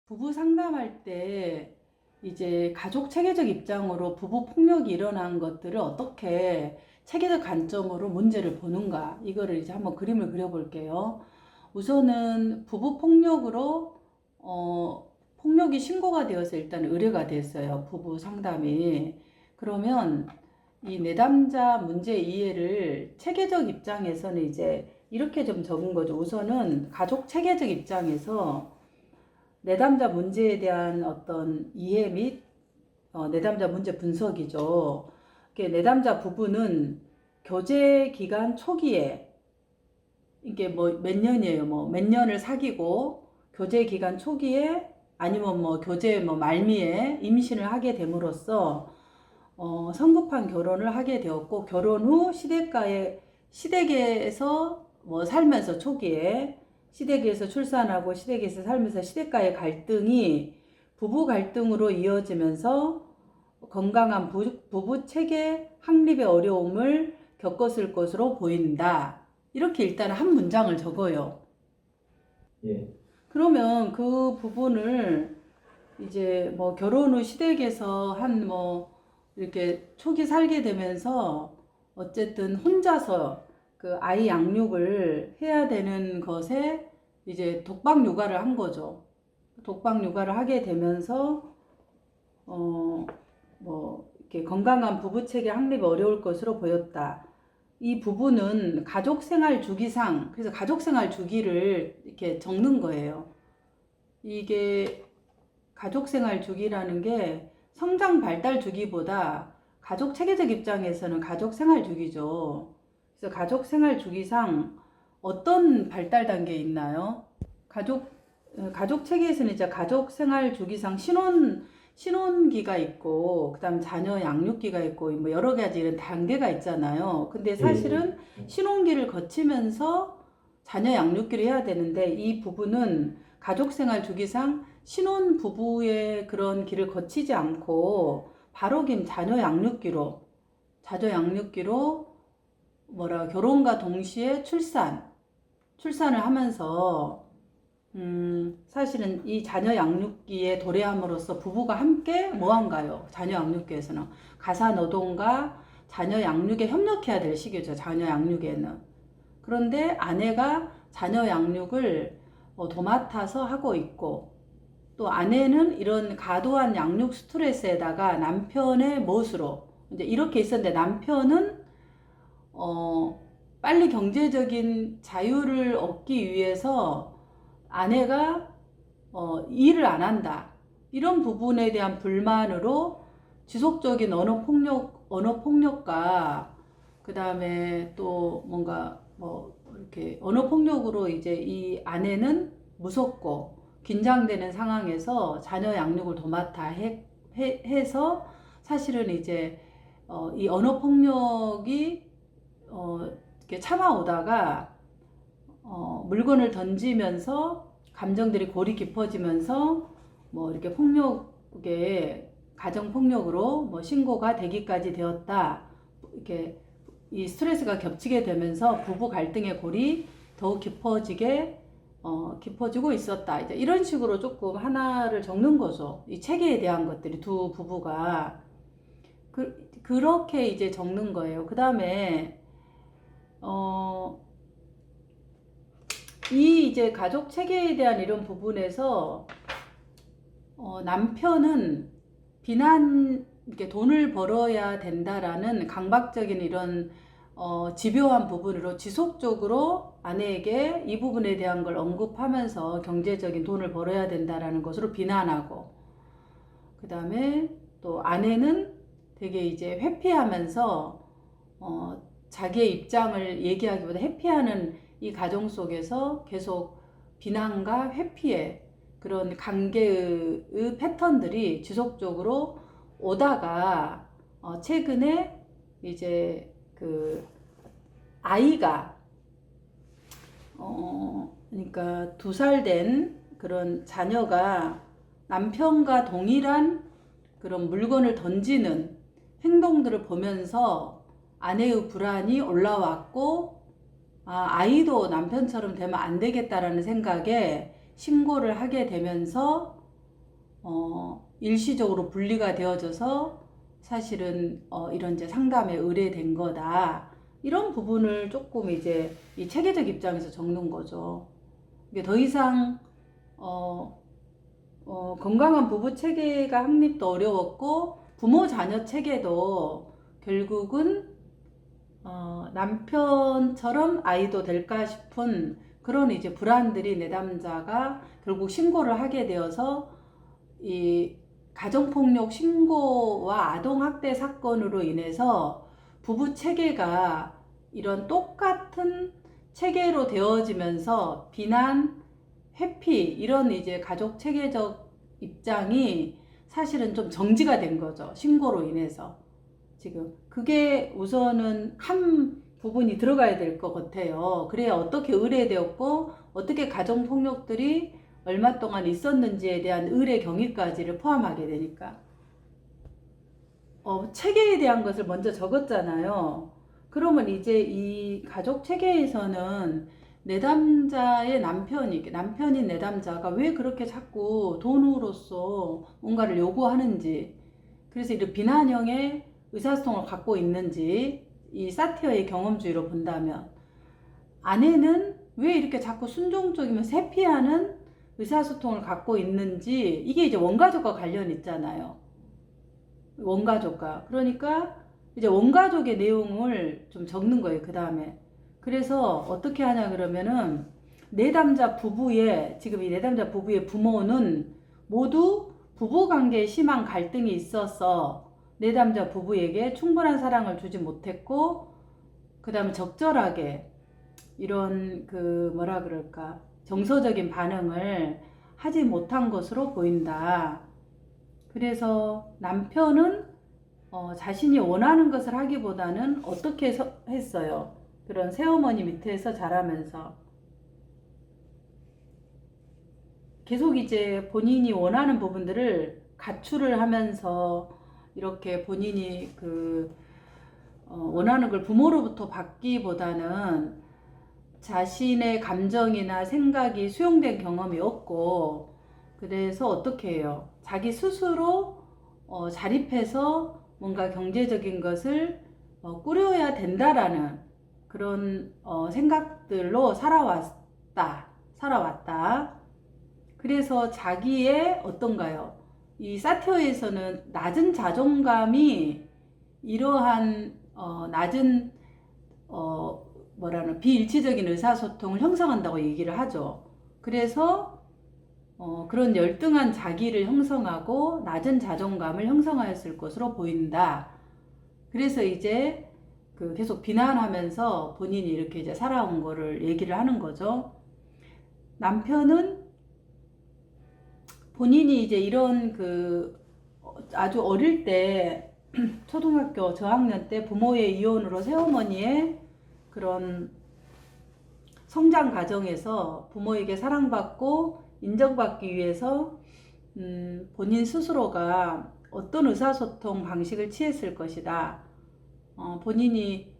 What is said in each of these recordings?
부부 상담할 때 이제 가족 체계적 입장으로 부부 폭력이 일어난 것들을 어떻게 체계적 관점으로 문제를 보는가, 이거를 이제 한번 그림을 그려볼게요. 우선은 부부 폭력으로 폭력이 신고가 되어서 일단 의뢰가 됐어요. 부부 상담이. 그러면 이 내담자 문제 이해를 체계적 입장에서는 이제 이렇게 좀 적은 거죠. 우선은 가족 체계적 입장에서 내담자 문제에 대한 어떤 이해 및 내담자 문제 분석이죠. 내담자 부부는 교제 기간 초기에, 이게 뭐 몇 년이에요. 뭐 몇 년을 사귀고 교제 기간 초기에 아니면 뭐 교제 뭐 말미에 임신을 하게 됨으로써 성급한 결혼을 하게 되었고, 결혼 후 시댁에서 뭐 살면서 초기에 시댁에서 출산하고 시댁에서 살면서 시댁과의 갈등이 부부 갈등으로 이어지면서 건강한 부부 체계 확립의 어려움을 겪었을 것으로 보인다. 이렇게 일단 한 문장을 적어요. 예. 그러면 그 부분을 이제 뭐 결혼 후 시댁에서 한 뭐 이렇게 초기 살게 되면서 어쨌든 혼자서 그 아이 양육을 해야 되는 것에 이제 독박 육아를 한 거죠. 독박 육아를 하게 되면서 뭐 이렇게 건강한 부부 체계 확립이 어려울 것으로 보였다. 이 부분은 가족생활 주기상, 그래서 가족생활 주기를 이렇게 적는 거예요. 이게 가족생활 주기라는 게 성장 발달 주기보다 가족 체계적 입장에서는 가족생활 주기죠. 그래서 가족생활 주기상 어떤 발달 단계에 있나요? 가족 체계에서는 이제 가족생활 주기상 신혼기가 있고, 그 다음 자녀 양육기가 있고, 뭐 여러 가지 이런 단계가 있잖아요. 근데 사실은 신혼기를 거치면서 자녀 양육기를 해야 되는데, 이 부분은 가족생활 주기상 신혼 부부의 그런 길을 거치지 않고 바로 긴 자녀 양육기로 결혼과 동시에 출산을 하면서 사실은 이 자녀 양육기에 도래함으로써 부부가 함께 뭐한가요? 자녀 양육기에서는 가사노동과 자녀 양육에 협력해야 될 시기죠. 자녀 양육에는. 그런데 아내가 자녀 양육을 도맡아서 하고 있고, 또 아내는 이런 과도한 양육 스트레스에다가 남편의 멋으로 이제 이렇게 있었는데, 남편은 빨리 경제적인 자유를 얻기 위해서 아내가 일을 안 한다, 이런 부분에 대한 불만으로 지속적인 언어 폭력과 그 다음에 또 뭔가 뭐 이렇게 언어 폭력으로 이제 이 아내는 무섭고 긴장되는 상황에서 자녀 양육을 도맡아 해서 사실은 이제 이 언어 폭력이 이렇게 참아오다가 물건을 던지면서 감정들이 골이 깊어지면서 뭐 이렇게 가정 폭력으로 뭐 신고가 되기까지 되었다. 이렇게 이 스트레스가 겹치게 되면서 부부 갈등의 골이 더욱 깊어지고 있었다. 이제 이런 식으로 조금 하나를 적는 거죠. 이 체계에 대한 것들이 두 부부가 그렇게 이제 적는 거예요. 그 다음에 이 이제 가족 체계에 대한 이런 부분에서 남편은 이렇게 돈을 벌어야 된다라는 강박적인 이런 집요한 부분으로 지속적으로 아내에게 이 부분에 대한 걸 언급하면서 경제적인 돈을 벌어야 된다라는 것으로 비난하고, 그 다음에 또 아내는 되게 이제 회피하면서 자기의 입장을 얘기하기보다 회피하는 이 가정 속에서 계속 비난과 회피의 그런 관계의 패턴들이 지속적으로 오다가 최근에 이제 그 아이가 그러니까 2살 된 그런 자녀가 남편과 동일한 그런 물건을 던지는 행동들을 보면서 아내의 불안이 올라왔고, 아이도 남편처럼 되면 안 되겠다라는 생각에 신고를 하게 되면서 일시적으로 분리가 되어져서 사실은 이런 이제 상담에 의뢰된 거다. 이런 부분을 조금 이제 이 체계적 입장에서 적는 거죠. 이게 더 이상 건강한 부부 체계가 확립도 어려웠고 부모 자녀 체계도 결국은 남편처럼 아이도 될까 싶은 그런 이제 불안들이 내담자가 결국 신고를 하게 되어서 이 가정폭력 신고와 아동학대 사건으로 인해서 부부 체계가 이런 똑같은 체계로 되어지면서 비난, 회피 이런 이제 가족 체계적 입장이 사실은 좀 정지가 된 거죠. 신고로 인해서. 지금 그게 우선은 한 부분이 들어가야 될 것 같아요. 그래야 어떻게 의뢰되었고 어떻게 가정폭력들이 얼마 동안 있었는지에 대한 의뢰 경위까지를 포함하게 되니까 체계에 대한 것을 먼저 적었잖아요. 그러면 이제 이 가족 체계에서는 내담자의 남편인 내담자가 왜 그렇게 자꾸 돈으로서 뭔가를 요구하는지, 그래서 이런 비난형의 의사소통을 갖고 있는지, 이 사티어의 경험주의로 본다면 아내는 왜 이렇게 자꾸 순종적이면서 회피하는 의사소통을 갖고 있는지, 이게 이제 원가족과 관련 있잖아요. 원가족과. 그러니까 이제 원가족의 내용을 좀 적는 거예요. 그 다음에. 그래서 어떻게 하냐 그러면은 내담자 부부의, 지금 이 내담자 부부의 부모는 모두 부부관계에 심한 갈등이 있어서 내담자 부부에게 충분한 사랑을 주지 못했고, 그 다음에 적절하게 이런 그 뭐라 그럴까 정서적인 반응을 하지 못한 것으로 보인다. 그래서 남편은 자신이 원하는 것을 하기보다는 어떻게 했어요? 그런 새어머니 밑에서 자라면서 계속 이제 본인이 원하는 부분들을 가출을 하면서 이렇게 본인이 원하는 걸 부모로부터 받기보다는 자신의 감정이나 생각이 수용된 경험이 없고, 그래서 어떻게 해요? 자기 스스로 자립해서 뭔가 경제적인 것을 꾸려야 된다라는 그런 생각들로 살아왔다. 그래서 자기의 어떤가요? 이 사티어에서는 낮은 자존감이 이러한 낮은 비일치적인 의사소통을 형성한다고 얘기를 하죠. 그래서 그런 열등한 자기를 형성하고 낮은 자존감을 형성하였을 것으로 보인다. 그래서 이제 계속 비난하면서 본인이 이렇게 이제 살아온 거를 얘기를 하는 거죠. 남편은 본인이 이제 이런 아주 어릴 때 초등학교 저학년 때 부모의 이혼으로 새어머니의 그런 성장 과정에서 부모에게 사랑받고 인정받기 위해서 본인 스스로가 어떤 의사소통 방식을 취했을 것이다. 본인이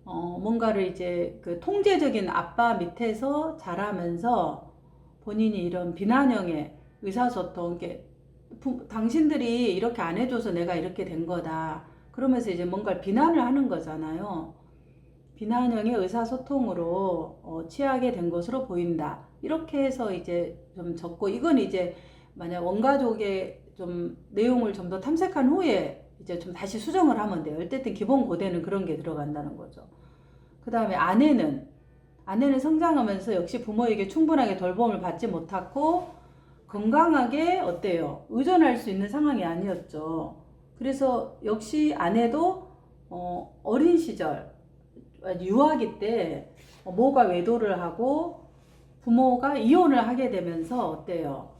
뭔가를 이제 통제적인 아빠 밑에서 자라면서 본인이 이런 비난형의 의사소통, 당신들이 이렇게 안 해줘서 내가 이렇게 된 거다. 그러면서 이제 뭔가를 비난을 하는 거잖아요. 비난형의 의사소통으로 취하게 된 것으로 보인다. 이렇게 해서 이제 좀 적고, 이건 이제 만약 원가족의 좀 내용을 좀 더 탐색한 후에 이제 좀 다시 수정을 하면 돼요. 어쨌든 기본 고대는 그런 게 들어간다는 거죠. 그 다음에 아내는 성장하면서 역시 부모에게 충분하게 돌봄을 받지 못하고 건강하게 어때요? 의존할 수 있는 상황이 아니었죠. 그래서 역시 아내도 어린 시절 유아기 때 모가 외도를 하고 부모가 이혼을 하게 되면서 어때요?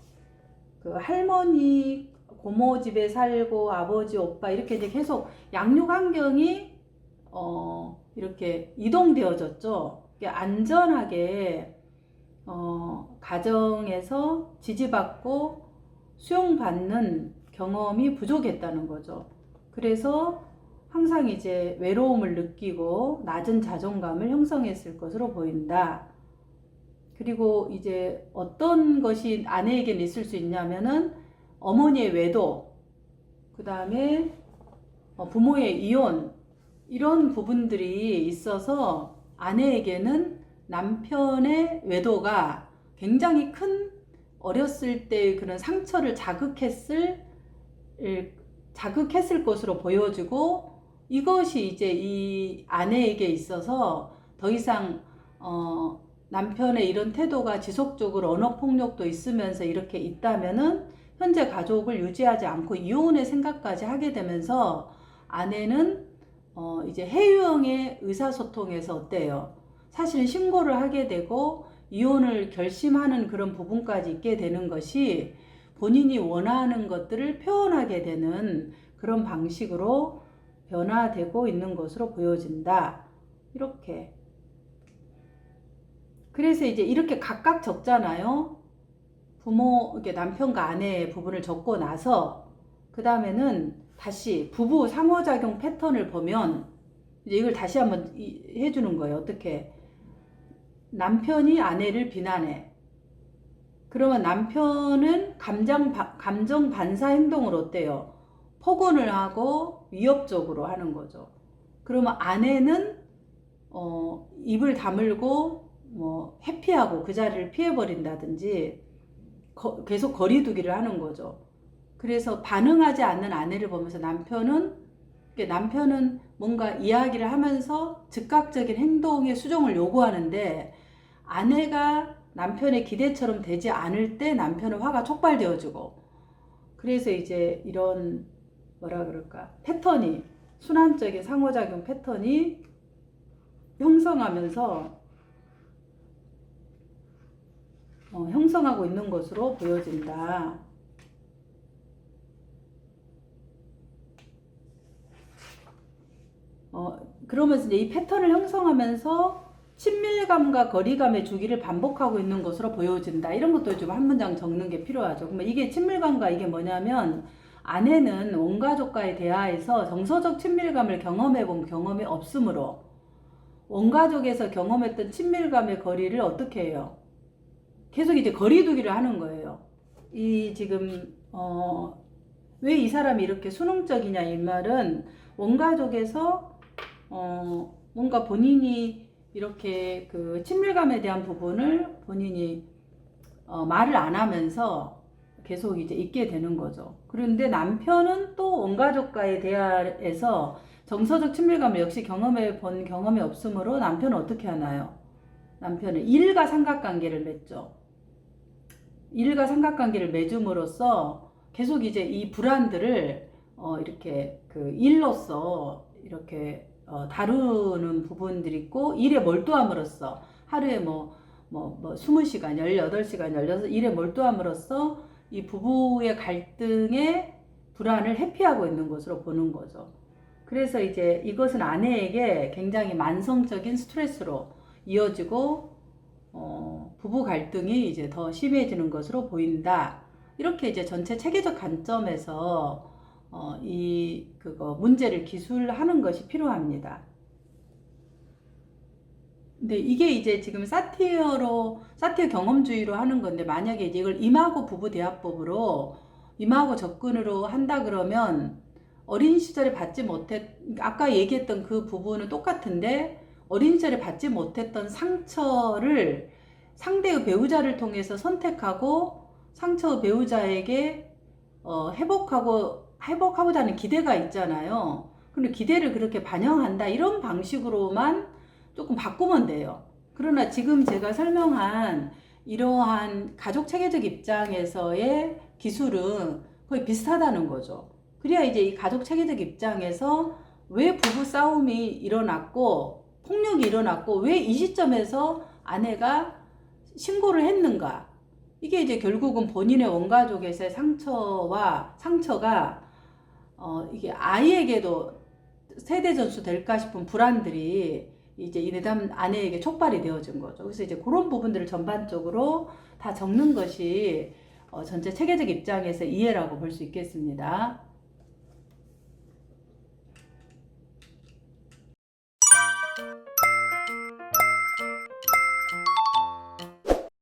할머니, 고모 집에 살고 아버지, 오빠 이렇게 이제 계속 양육 환경이 이렇게 이동되어졌죠. 안전하게 가정에서 지지받고 수용받는 경험이 부족했다는 거죠. 그래서 항상 이제 외로움을 느끼고 낮은 자존감을 형성했을 것으로 보인다. 그리고 이제 어떤 것이 아내에게는 있을 수 있냐면은 어머니의 외도, 그 다음에 부모의 이혼, 이런 부분들이 있어서 아내에게는 남편의 외도가 굉장히 큰 어렸을 때 그런 상처를 자극했을 것으로 보여지고, 이것이 이제 이 아내에게 있어서 더 이상 남편의 이런 태도가 지속적으로 언어폭력도 있으면서 이렇게 있다면은 현재 가족을 유지하지 않고 이혼의 생각까지 하게 되면서 아내는 이제 해유형의 의사소통에서 어때요? 사실 신고를 하게 되고 이혼을 결심하는 그런 부분까지 있게 되는 것이 본인이 원하는 것들을 표현하게 되는 그런 방식으로 변화되고 있는 것으로 보여진다. 이렇게. 그래서 이제 이렇게 각각 적잖아요. 부모, 이게 남편과 아내의 부분을 적고 나서 그 다음에는 다시 부부 상호작용 패턴을 보면 이제 이걸 다시 한번 해주는 거예요. 어떻게? 남편이 아내를 비난해. 그러면 남편은 감정 반사 행동을 어때요? 폭언을 하고 위협적으로 하는 거죠. 그러면 아내는 입을 다물고 뭐 회피하고 그 자리를 피해버린다든지 계속 거리두기를 하는 거죠. 그래서 반응하지 않는 아내를 보면서 남편은 뭔가 이야기를 하면서 즉각적인 행동의 수정을 요구하는데, 아내가 남편의 기대처럼 되지 않을 때 남편은 화가 촉발되어지고, 그래서 이제 이런 뭐라 그럴까, 패턴이, 순환적인 상호작용 패턴이 형성하면서 형성하고 있는 것으로 보여진다. 그러면서 이제 이 패턴을 형성하면서 친밀감과 거리감의 주기를 반복하고 있는 것으로 보여진다. 이런 것도 좀 한 문장 적는 게 필요하죠. 그러면 이게 친밀감과 이게 뭐냐면, 아내는 온 가족과의 대화에서 정서적 친밀감을 경험해 본 경험이 없으므로 온 가족에서 경험했던 친밀감의 거리를 어떻게 해요? 계속 이제 거리두기를 하는 거예요. 이 지금 왜 이 사람이 이렇게 수능적이냐, 이 말은 원가족에서 뭔가 본인이 이렇게 그 친밀감에 대한 부분을 본인이 말을 안 하면서 계속 이제 있게 되는 거죠. 그런데 남편은 또 원가족과의 대화에서 정서적 친밀감을 역시 경험해 본 경험이 없으므로 남편은 어떻게 하나요? 남편은 일과 삼각관계를 맺죠. 일과 삼각관계를 맺음으로써 계속 이제 이 불안들을 이렇게 그 일로서 이렇게 다루는 부분들이 있고, 일에 몰두함으로써 하루에 뭐 20시간, 18시간, 16 일에 몰두함으로써 이 부부의 갈등의 불안을 회피하고 있는 것으로 보는 거죠. 그래서 이제 이것은 아내에게 굉장히 만성적인 스트레스로 이어지고 부부 갈등이 이제 더 심해지는 것으로 보인다. 이렇게 이제 전체 체계적 관점에서 그거 문제를 기술하는 것이 필요합니다. 근데 이게 이제 지금 사티어 경험주의로 하는 건데, 만약에 이제 이걸 임하고 부부 대화법으로 임하고 접근으로 한다 그러면 어린 시절에 아까 얘기했던 그 부분은 똑같은데, 어린 시절에 받지 못했던 상처를 상대의 배우자를 통해서 선택하고 상처의 배우자에게 회복하고자 하는 기대가 있잖아요. 근데 기대를 그렇게 반영한다, 이런 방식으로만 조금 바꾸면 돼요. 그러나 지금 제가 설명한 이러한 가족 체계적 입장에서의 기술은 거의 비슷하다는 거죠. 그래야 이제 이 가족 체계적 입장에서 왜 부부 싸움이 일어났고 폭력이 일어났고 왜 이 시점에서 아내가 신고를 했는가, 이게 이제 결국은 본인의 원가족에서의 상처가 이게 아이에게도 세대 전수 될까 싶은 불안들이 이제 이 내담 아내에게 촉발이 되어진 거죠. 그래서 이제 그런 부분들을 전반적으로 다 적는 것이 전체 체계적 입장에서 이해라고 볼 수 있겠습니다.